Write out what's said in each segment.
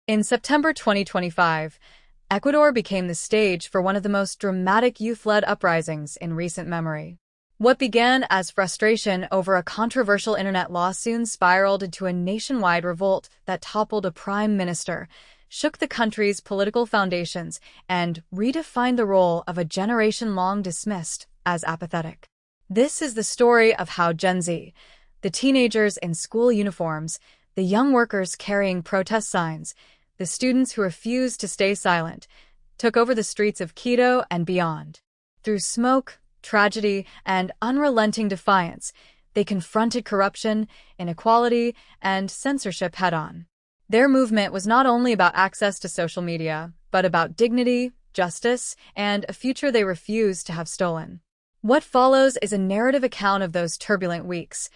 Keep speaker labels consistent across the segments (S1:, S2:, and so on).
S1: In September 2025, Ecuador became the stage for one of the most dramatic youth-led uprisings in recent memory. What began as frustration over a controversial internet law soon spiraled into a nationwide revolt that toppled a prime minister, shook the country's political foundations, and redefined the role of a generation long dismissed as apathetic. This is the story of how Gen Z, the teenagers in school uniforms, the young workers carrying protest signs, the students who refused to stay silent, took over the streets of Quito and beyond. Through smoke, tragedy, and unrelenting defiance, they confronted corruption, inequality, and censorship head-on. Their movement was not only about access to social media, but about dignity, justice, and a future they refused to have stolen. What follows is a narrative account of those turbulent weeks.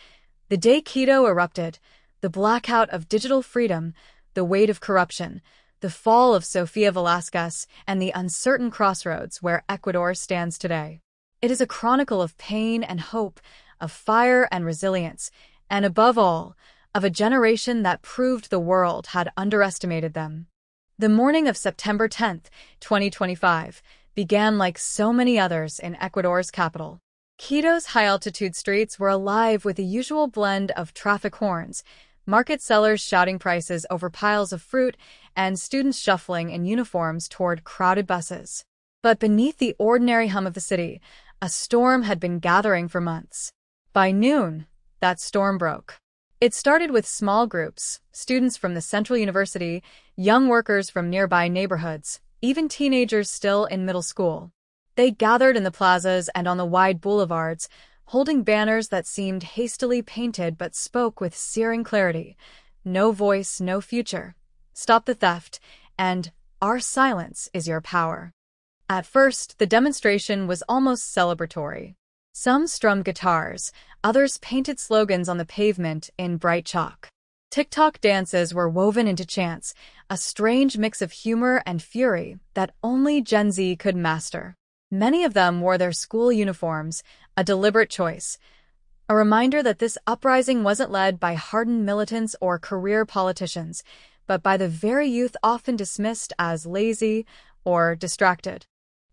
S1: The day Quito erupted, the blackout of digital freedom, the weight of corruption, the fall of Sofia Velasquez, and the uncertain crossroads where Ecuador stands today. It is a chronicle of pain and hope, of fire and resilience, and above all, of a generation that proved the world had underestimated them. The morning of September 10, 2025, began like so many others in Ecuador's capital. Quito's high-altitude streets were alive with the usual blend of traffic horns, market sellers shouting prices over piles of fruit, and students shuffling in uniforms toward crowded buses. But beneath the ordinary hum of the city, a storm had been gathering for months. By noon, that storm broke. It started with small groups, students from the Central University, young workers from nearby neighborhoods, even teenagers still in middle school. They gathered in the plazas and on the wide boulevards, holding banners that seemed hastily painted but spoke with searing clarity. No voice, no future. Stop the theft, and our silence is your power. At first, the demonstration was almost celebratory. Some strummed guitars, others painted slogans on the pavement in bright chalk. TikTok dances were woven into chants, a strange mix of humor and fury that only Gen Z could master. Many of them wore their school uniforms, a deliberate choice, a reminder that this uprising wasn't led by hardened militants or career politicians, but by the very youth often dismissed as lazy or distracted.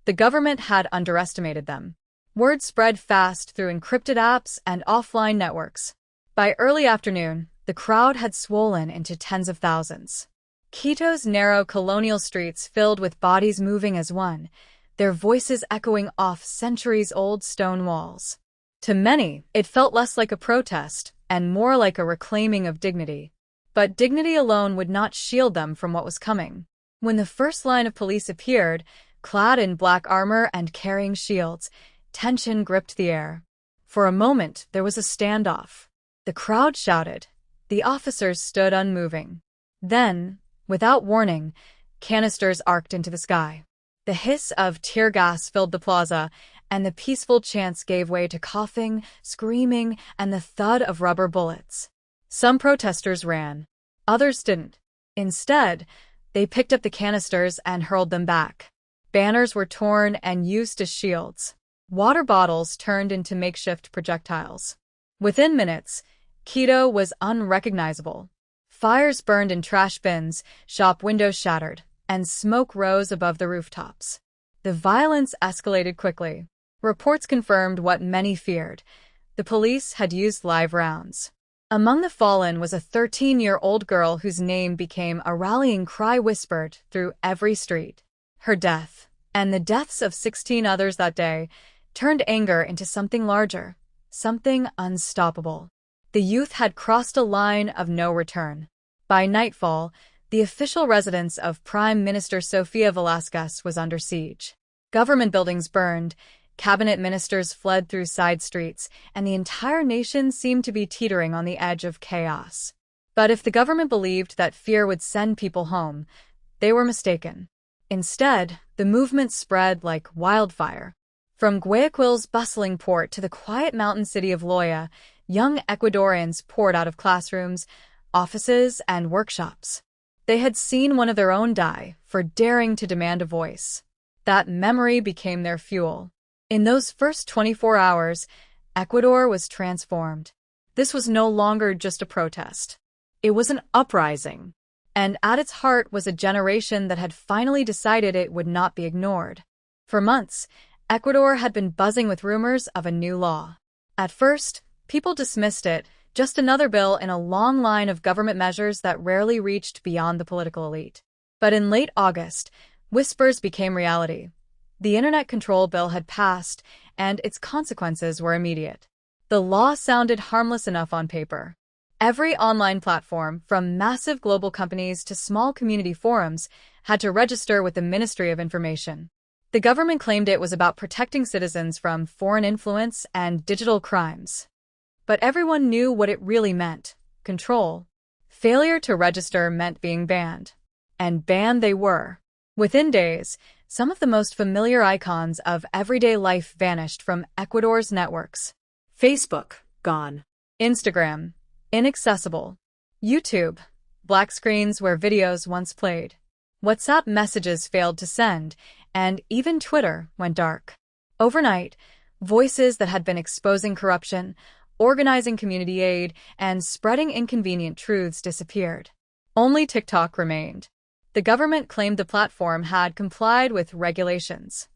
S1: The government had underestimated them. Word spread fast through encrypted apps and offline networks. By early afternoon, the crowd had swollen into tens of thousands. Quito's narrow colonial streets filled with bodies moving as one, their voices echoing off centuries-old stone walls. To many, it felt less like a protest and more like a reclaiming of dignity. But dignity alone would not shield them from what was coming. When the first line of police appeared, clad in black armor and carrying shields, tension gripped the air. For a moment, there was a standoff. The crowd shouted. The officers stood unmoving. Then, without warning, canisters arced into the sky. The hiss of tear gas filled the plaza, and the peaceful chants gave way to coughing, screaming, and the thud of rubber bullets. Some protesters ran. Others didn't. Instead, they picked up the canisters and hurled them back. Banners were torn and used as shields. Water bottles turned into makeshift projectiles. Within minutes, Quito was unrecognizable. Fires burned in trash bins, shop windows shattered, and smoke rose above the rooftops. The violence escalated quickly. Reports confirmed what many feared. The police had used live rounds. Among the fallen was a 13-year-old girl whose name became a rallying cry whispered through every street. Her death, and the deaths of 16 others that day, turned anger into something larger, something unstoppable. The youth had crossed a line of no return. By nightfall, the official residence of Prime Minister Sofia Velasquez was under siege. Government buildings burned, cabinet ministers fled through side streets, and the entire nation seemed to be teetering on the edge of chaos. But if the government believed that fear would send people home, they were mistaken. Instead, the movement spread like wildfire. From Guayaquil's bustling port to the quiet mountain city of Loya, young Ecuadorians poured out of classrooms, offices, and workshops. They had seen one of their own die for daring to demand a voice. That memory became their fuel. In those first 24 hours, Ecuador was transformed. This was no longer just a protest. It was an uprising. And at its heart was a generation that had finally decided it would not be ignored. For months, Ecuador had been buzzing with rumors of a new law. At first, people dismissed it, just another bill in a long line of government measures that rarely reached beyond the political elite. But in late August, whispers became reality. The Internet Control Bill had passed, and its consequences were immediate. The law sounded harmless enough on paper. Every online platform, from massive global companies to small community forums, had to register with the Ministry of Information. The government claimed it was about protecting citizens from foreign influence and digital crimes. But everyone knew what it really meant: control. Failure to register meant being banned. And banned they were. Within days, some of the most familiar icons of everyday life vanished from Ecuador's networks. Facebook, gone. Instagram, inaccessible. YouTube, black screens where videos once played. WhatsApp messages failed to send, and even Twitter went dark. Overnight, voices that had been exposing corruption, organizing community aid, and spreading inconvenient truths disappeared. Only TikTok remained. The government claimed the platform had complied with regulations.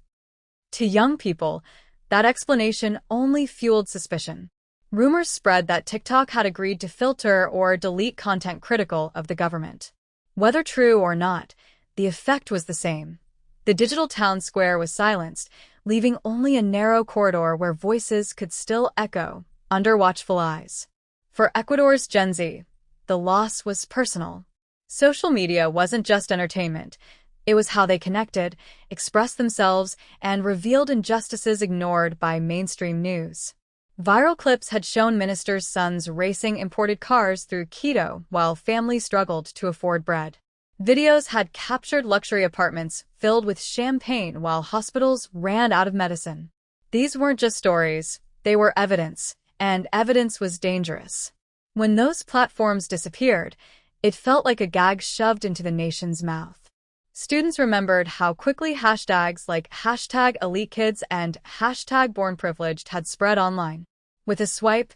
S1: To young people, that explanation only fueled suspicion. Rumors spread that TikTok had agreed to filter or delete content critical of the government. Whether true or not, the effect was the same. The digital town square was silenced, leaving only a narrow corridor where voices could still echo under watchful eyes. For Ecuador's Gen Z, the loss was personal. Social media wasn't just entertainment. It was how they connected, expressed themselves, and revealed injustices ignored by mainstream news. Viral clips had shown ministers' sons racing imported cars through Quito while families struggled to afford bread. Videos had captured luxury apartments filled with champagne while hospitals ran out of medicine. These weren't just stories, they were evidence, and evidence was dangerous. When those platforms disappeared, it felt like a gag shoved into the nation's mouth. Students remembered how quickly hashtags like #EliteKids and #BornPrivileged had spread online. With a swipe,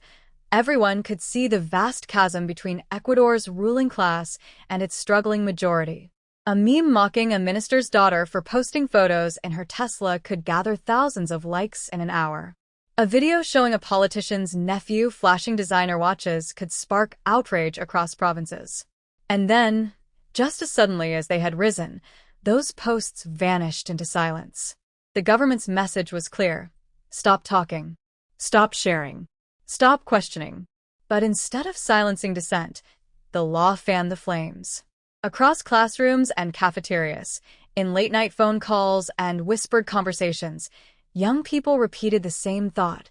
S1: everyone could see the vast chasm between Ecuador's ruling class and its struggling majority. A meme mocking a minister's daughter for posting photos in her Tesla could gather thousands of likes in an hour. A video showing a politician's nephew flashing designer watches could spark outrage across provinces. And then, just as suddenly as they had risen, those posts vanished into silence. The government's message was clear: stop talking, stop sharing, stop questioning. But instead of silencing dissent, the law fanned the flames. Across classrooms and cafeterias, in late-night phone calls and whispered conversations, young people repeated the same thought: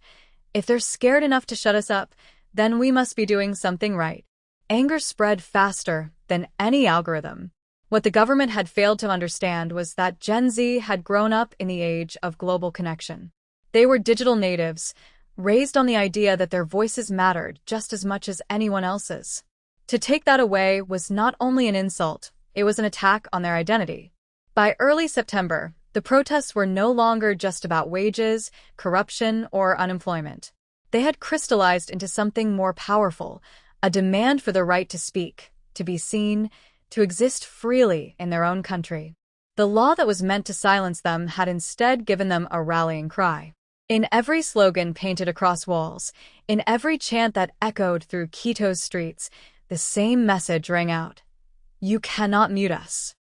S1: if they're scared enough to shut us up, then we must be doing something right. Anger spread faster than any algorithm. What the government had failed to understand was that Gen Z had grown up in the age of global connection. They were digital natives, raised on the idea that their voices mattered just as much as anyone else's. To take that away was not only an insult, it was an attack on their identity. By early September, the protests were no longer just about wages, corruption, or unemployment. They had crystallized into something more powerful: a demand for the right to speak, to be seen, to exist freely in their own country. The law that was meant to silence them had instead given them a rallying cry. In every slogan painted across walls, in every chant that echoed through Quito's streets, the same message rang out: you cannot mute us.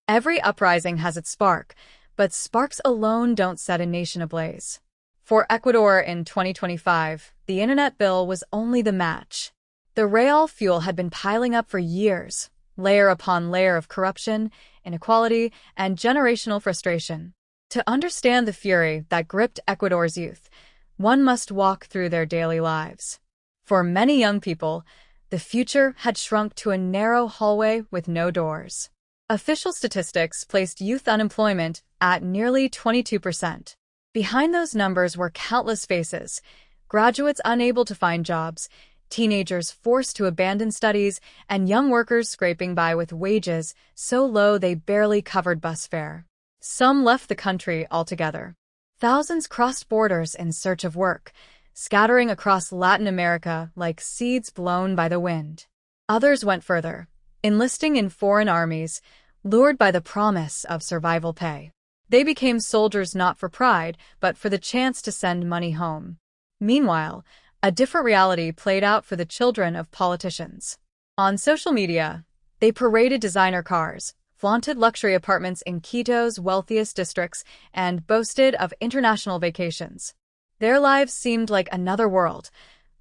S1: Every uprising has its spark, but sparks alone don't set a nation ablaze. For Ecuador in 2025, the internet bill was only the match. The real fuel had been piling up for years, layer upon layer of corruption, inequality, and generational frustration. To understand the fury that gripped Ecuador's youth, one must walk through their daily lives. For many young people, the future had shrunk to a narrow hallway with no doors. Official statistics placed youth unemployment at nearly 22%. Behind those numbers were countless faces: graduates unable to find jobs, teenagers forced to abandon studies, and young workers scraping by with wages so low they barely covered bus fare. Some left the country altogether. Thousands crossed borders in search of work, scattering across Latin America like seeds blown by the wind. Others went further, enlisting in foreign armies, lured by the promise of survival pay. They became soldiers not for pride, but for the chance to send money home. Meanwhile, a different reality played out for the children of politicians. On social media, they paraded designer cars, flaunted luxury apartments in Quito's wealthiest districts, and boasted of international vacations. Their lives seemed like another world,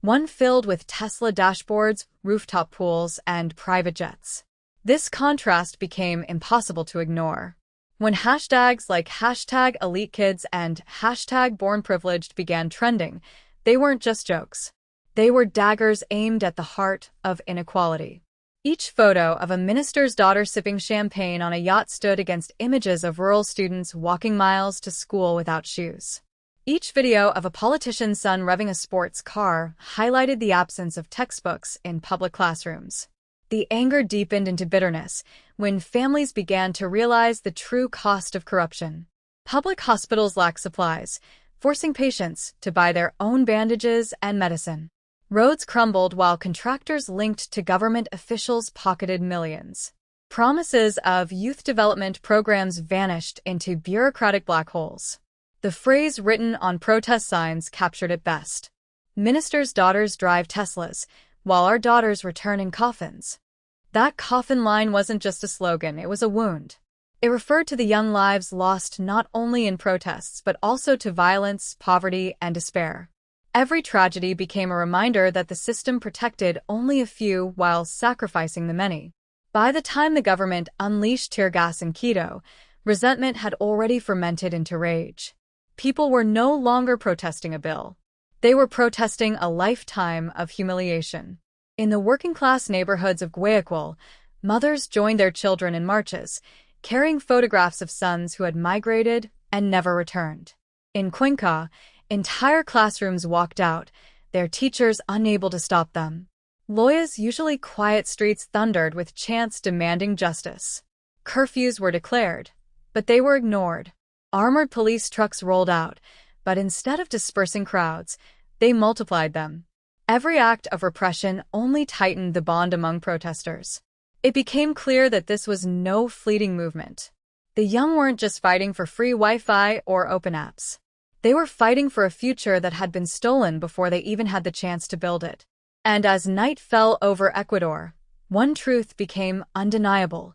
S1: one filled with Tesla dashboards, rooftop pools, and private jets. This contrast became impossible to ignore. When hashtags like #EliteKids and #BornPrivileged began trending, they weren't just jokes. They were daggers aimed at the heart of inequality. Each photo of a minister's daughter sipping champagne on a yacht stood against images of rural students walking miles to school without shoes. Each video of a politician's son revving a sports car highlighted the absence of textbooks in public classrooms. The anger deepened into bitterness when families began to realize the true cost of corruption. Public hospitals lacked supplies, forcing patients to buy their own bandages and medicine. Roads crumbled while contractors linked to government officials pocketed millions. Promises of youth development programs vanished into bureaucratic black holes. The phrase written on protest signs captured it best. Ministers' daughters drive Teslas, while our daughters return in coffins. That coffin line wasn't just a slogan, it was a wound. It referred to the young lives lost not only in protests but also to violence, poverty, and despair. Every tragedy became a reminder that the system protected only a few while sacrificing the many. By the time the government unleashed tear gas in Quito, resentment had already fermented into rage. People were no longer protesting a bill. They were protesting a lifetime of humiliation. In the working-class neighborhoods of Guayaquil, mothers joined their children in marches, carrying photographs of sons who had migrated and never returned. In Cuenca, entire classrooms walked out, their teachers unable to stop them. Loya's usually quiet streets thundered with chants demanding justice. Curfews were declared, but they were ignored. Armored police trucks rolled out, but instead of dispersing crowds, they multiplied them. Every act of repression only tightened the bond among protesters. It became clear that this was no fleeting movement. The young weren't just fighting for free Wi-Fi or open apps. They were fighting for a future that had been stolen before they even had the chance to build it. And as night fell over Ecuador, one truth became undeniable.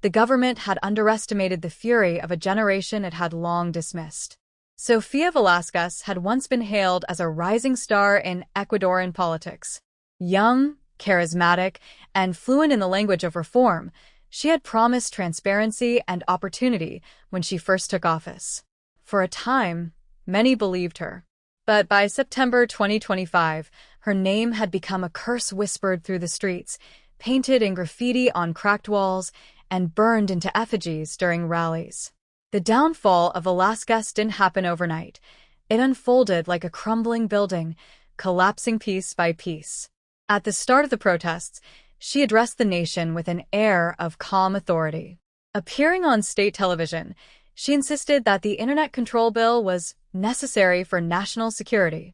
S1: The government had underestimated the fury of a generation it had long dismissed. Sofia Velasquez had once been hailed as a rising star in Ecuadorian politics. Young, charismatic, and fluent in the language of reform, she had promised transparency and opportunity when she first took office. For a time, many believed her. But by September 2025, her name had become a curse whispered through the streets, painted in graffiti on cracked walls, and burned into effigies during rallies. The downfall of Velasquez didn't happen overnight. It unfolded like a crumbling building, collapsing piece by piece. At the start of the protests, she addressed the nation with an air of calm authority. Appearing on state television, she insisted that the Internet Control Bill was necessary for national security.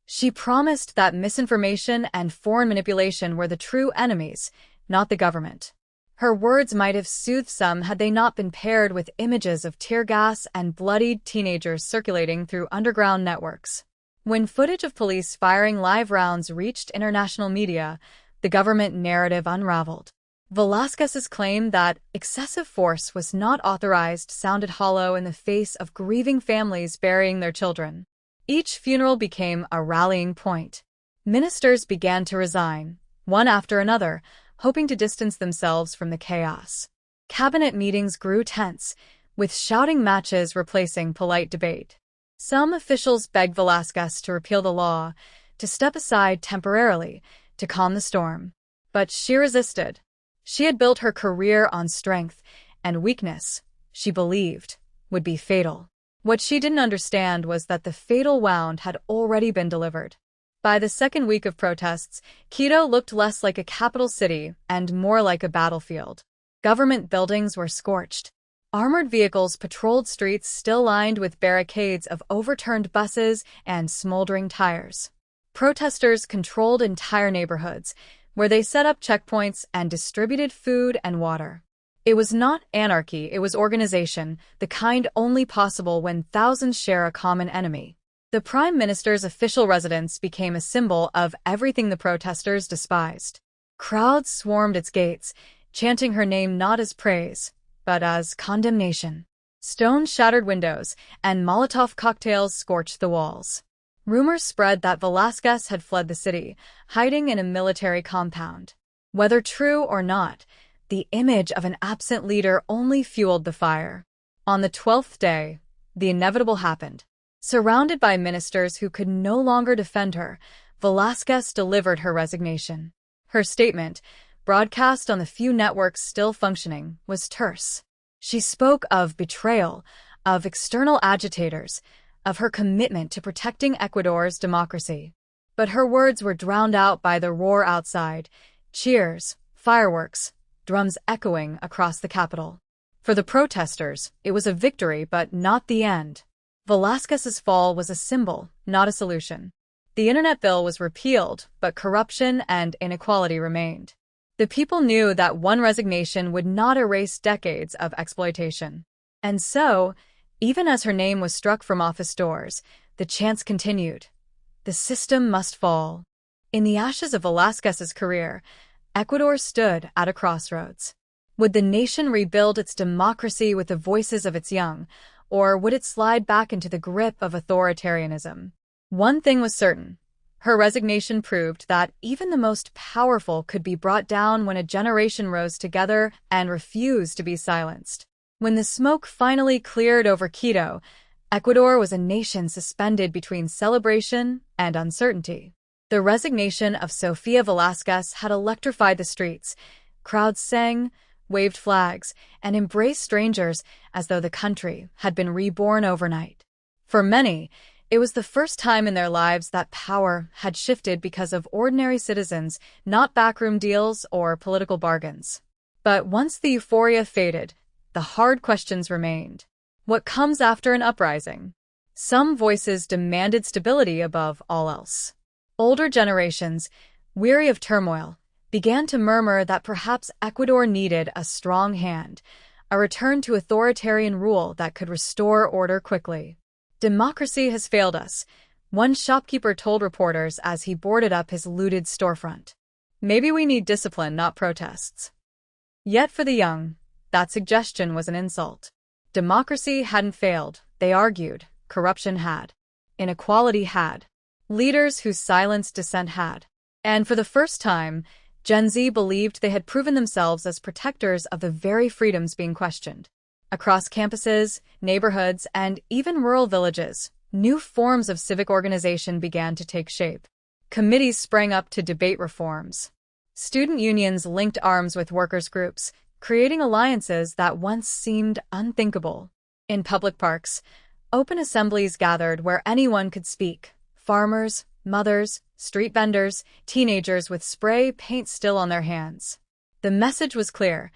S1: She promised that misinformation and foreign manipulation were the true enemies, not the government. Her words might have soothed some had they not been paired with images of tear gas and bloodied teenagers circulating through underground networks. When footage of police firing live rounds reached international media, the government narrative unraveled. Velasquez's claim that excessive force was not authorized sounded hollow in the face of grieving families burying their children. Each funeral became a rallying point. Ministers began to resign, one after another, hoping to distance themselves from the chaos. Cabinet meetings grew tense, with shouting matches replacing polite debate. Some officials begged Velasquez to repeal the law, to step aside temporarily, to calm the storm. But she resisted. She had built her career on strength, and weakness, she believed, would be fatal. What she didn't understand was that the fatal wound had already been delivered. By the second week of protests, Quito looked less like a capital city and more like a battlefield. Government buildings were scorched. Armored vehicles patrolled streets still lined with barricades of overturned buses and smoldering tires. Protesters controlled entire neighborhoods, where they set up checkpoints and distributed food and water. It was not anarchy, it was organization, the kind only possible when thousands share a common enemy. The Prime Minister's official residence became a symbol of everything the protesters despised. Crowds swarmed its gates, chanting her name not as praise, but as condemnation. Stones shattered windows, and Molotov cocktails scorched the walls. Rumors spread that Velázquez had fled the city, hiding in a military compound. Whether true or not, the image of an absent leader only fueled the fire. On the 12th day, the inevitable happened. Surrounded by ministers who could no longer defend her, Velázquez delivered her resignation. Her statement, broadcast on the few networks still functioning, was terse. She spoke of betrayal, of external agitators, of her commitment to protecting Ecuador's democracy. But her words were drowned out by the roar outside, cheers, fireworks, drums echoing across the capital. For the protesters, it was a victory but not the end. Velázquez's fall was a symbol, not a solution. The internet bill was repealed, but corruption and inequality remained. The people knew that one resignation would not erase decades of exploitation. And so, even as her name was struck from office doors, the chants continued. The system must fall. In the ashes of Velázquez's career, Ecuador stood at a crossroads. Would the nation rebuild its democracy with the voices of its young, or would it slide back into the grip of authoritarianism? One thing was certain. Her resignation proved that even the most powerful could be brought down when a generation rose together and refused to be silenced. When the smoke finally cleared over Quito, Ecuador was a nation suspended between celebration and uncertainty. The resignation of Sofía Velázquez had electrified the streets. Crowds sang, waved flags, and embraced strangers as though the country had been reborn overnight. For many, it was the first time in their lives that power had shifted because of ordinary citizens, not backroom deals or political bargains. But once the euphoria faded, the hard questions remained. What comes after an uprising? Some voices demanded stability above all else. Older generations, weary of turmoil, began to murmur that perhaps Ecuador needed a strong hand, a return to authoritarian rule that could restore order quickly. Democracy has failed us, one shopkeeper told reporters as he boarded up his looted storefront. Maybe we need discipline, not protests. Yet for the young, that suggestion was an insult. Democracy hadn't failed, they argued. Corruption had. Inequality had. Leaders who silenced dissent had. And for the first time, Gen Z believed they had proven themselves as protectors of the very freedoms being questioned. Across campuses, neighborhoods, and even rural villages, new forms of civic organization began to take shape. Committees sprang up to debate reforms. Student unions linked arms with workers' groups, creating alliances that once seemed unthinkable. In public parks, open assemblies gathered where anyone could speak. Farmers, mothers, street vendors, teenagers with spray paint still on their hands. The message was clear.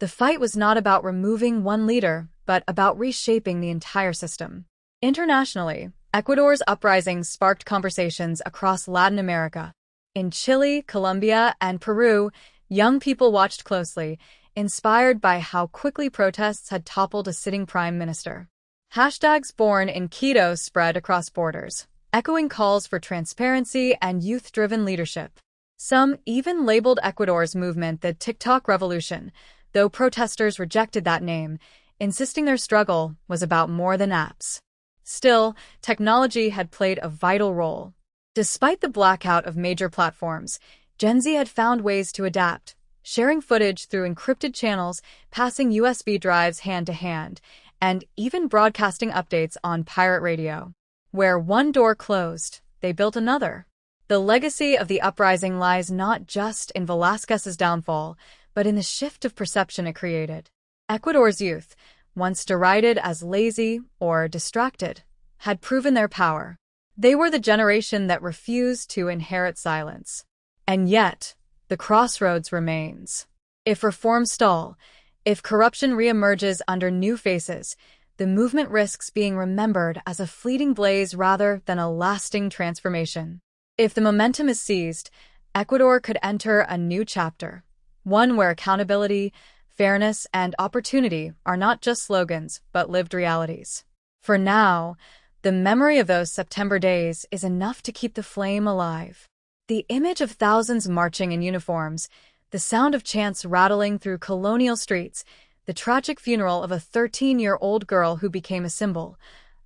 S1: The fight was not about removing one leader, but about reshaping the entire system. Internationally, Ecuador's uprising sparked conversations across Latin America. In Chile, Colombia, and Peru, young people watched closely, inspired by how quickly protests had toppled a sitting prime minister. Hashtags born in Quito spread across borders, echoing calls for transparency and youth-driven leadership. Some even labeled Ecuador's movement the TikTok Revolution, though protesters rejected that name, insisting their struggle was about more than apps. Still, technology had played a vital role. Despite the blackout of major platforms, Gen Z had found ways to adapt, sharing footage through encrypted channels, passing USB drives hand to hand, and even broadcasting updates on pirate radio. Where one door closed, they built another. The legacy of the uprising lies not just in Velázquez's downfall, but in the shift of perception it created. Ecuador's youth, once derided as lazy or distracted, had proven their power. They were the generation that refused to inherit silence. And yet, the crossroads remains. If reforms stall, if corruption reemerges under new faces, the movement risks being remembered as a fleeting blaze rather than a lasting transformation. If the momentum is seized, Ecuador could enter a new chapter, one where accountability, fairness, and opportunity are not just slogans, but lived realities. For now, the memory of those September days is enough to keep the flame alive. The image of thousands marching in uniforms, the sound of chants rattling through colonial streets, the tragic funeral of a 13-year-old girl who became a symbol,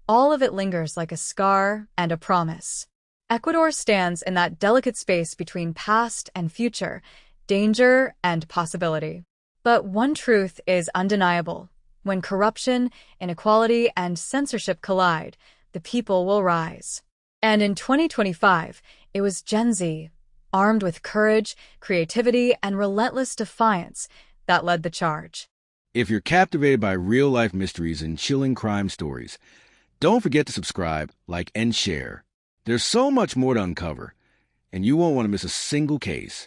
S1: all of it lingers like a scar and a promise. Ecuador stands in that delicate space between past and future, danger and possibility. But one truth is undeniable. When corruption, inequality, and censorship collide, the people will rise. And in 2025, it was Gen Z, armed with courage, creativity, and relentless defiance, that led the charge.
S2: If you're captivated by real-life mysteries and chilling crime stories, don't forget to subscribe, like, and share. There's so much more to uncover, and you won't want to miss a single case.